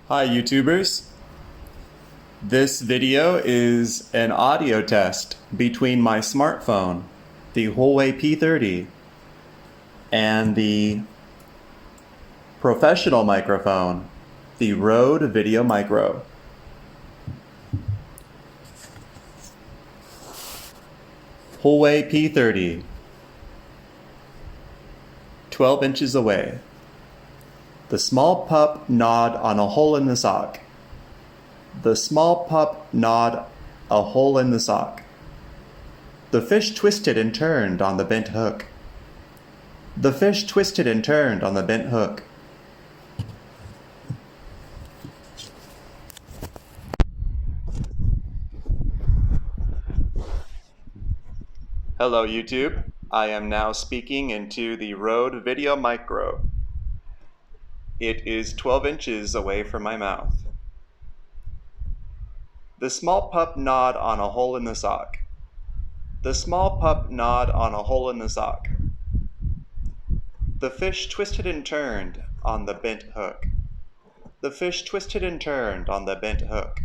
Hi YouTubers. This video is an audio test between my smartphone, the Huawei P30, and the professional microphone, the Rode Videomicro. Huawei P30, 12 inches away. The small pup gnawed on a hole in the sock. The small pup gnawed a hole in the sock. The fish twisted and turned on the bent hook. The fish twisted and turned on the bent hook. Hello YouTube. I am now speaking into the Rode Videomicro. It is 12 inches away from my mouth. The small pup gnawed on a hole in the sock. The small pup gnawed on a hole in the sock. The fish twisted and turned on the bent hook. The fish twisted and turned on the bent hook.